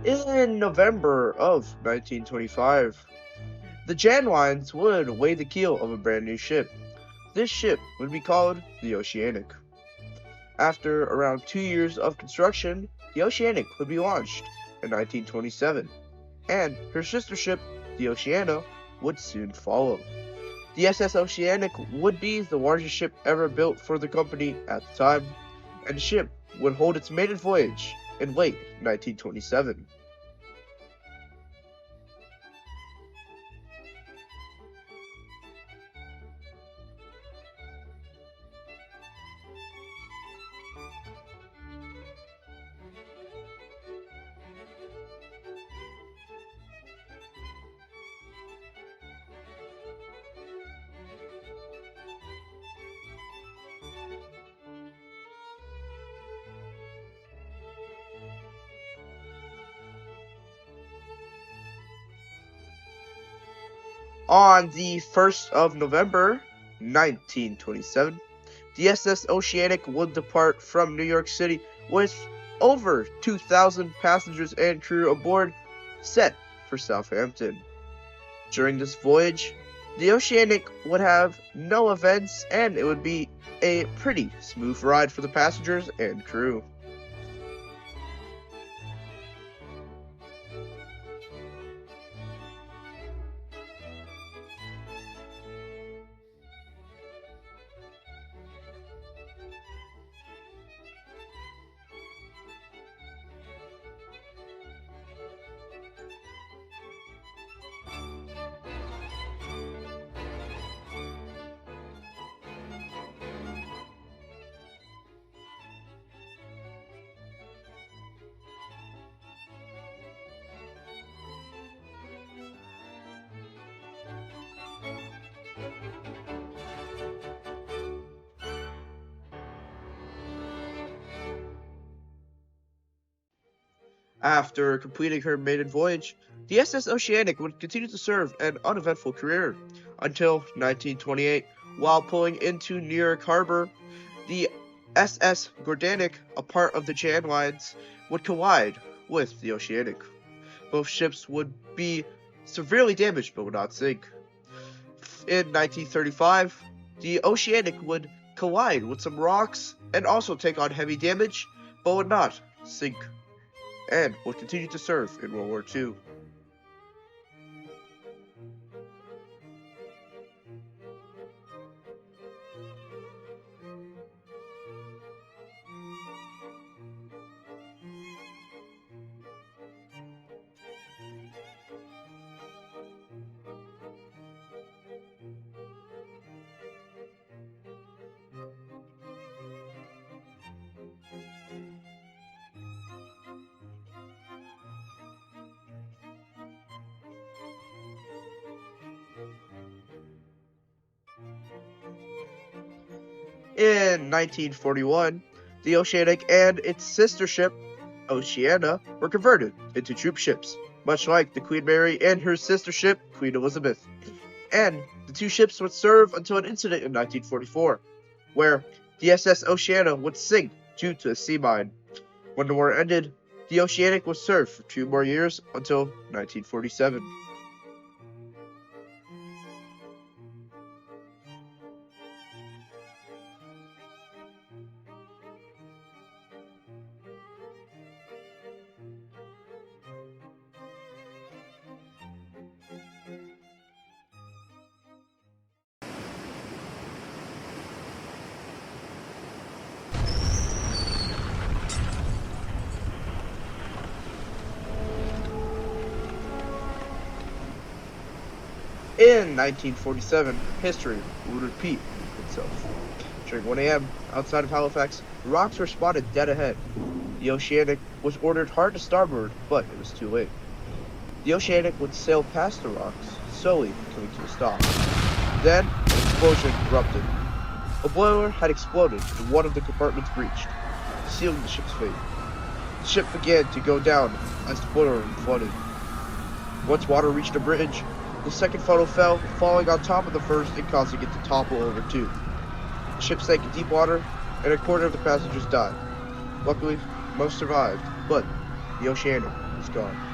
In November of 1925, the Janwines would weigh the keel of a brand new ship. This ship would be called the Oceanic. After around 2 years of construction, the Oceanic would be launched in 1927, and her sister ship, the Oceana, would soon follow. The SS Oceanic would be the largest ship ever built for the company at the time, and the ship would hold its maiden voyage in late 1927. On the 1st of November 1927, the SS Oceanic would depart from New York City with over 2,000 passengers and crew aboard, set for Southampton. During this voyage, the Oceanic would have no events and it would be a pretty smooth ride for the passengers and crew. After completing her maiden voyage, the SS Oceanic would continue to serve an uneventful career until 1928. While pulling into New York Harbor, the SS Gordanic, a part of the Jan lines, would collide with the Oceanic. Both ships would be severely damaged but would not sink. In 1935, the Oceanic would collide with some rocks and also take on heavy damage but would not sink, and would continue to serve in World War II. In 1941, the Oceanic and its sister ship, Oceana, were converted into troop ships, much like the Queen Mary and her sister ship, Queen Elizabeth. And the two ships would serve until an incident in 1944, where the SS Oceana would sink due to a sea mine. When the war ended, the Oceanic would serve for 2 more years until 1947. In 1947, history would repeat itself. During 1 a.m., outside of Halifax, rocks were spotted dead ahead. The Oceanic was ordered hard to starboard, but it was too late. The Oceanic would sail past the rocks, slowly coming to a stop. Then, an explosion erupted. A boiler had exploded and one of the compartments breached, sealing the ship's fate. The ship began to go down as the boiler flooded. Once water reached the bridge, the second funnel fell, falling on top of the first and causing it to topple over too. The ship sank in deep water, and a quarter of the passengers died. Luckily, most survived, but the Oceanic was gone.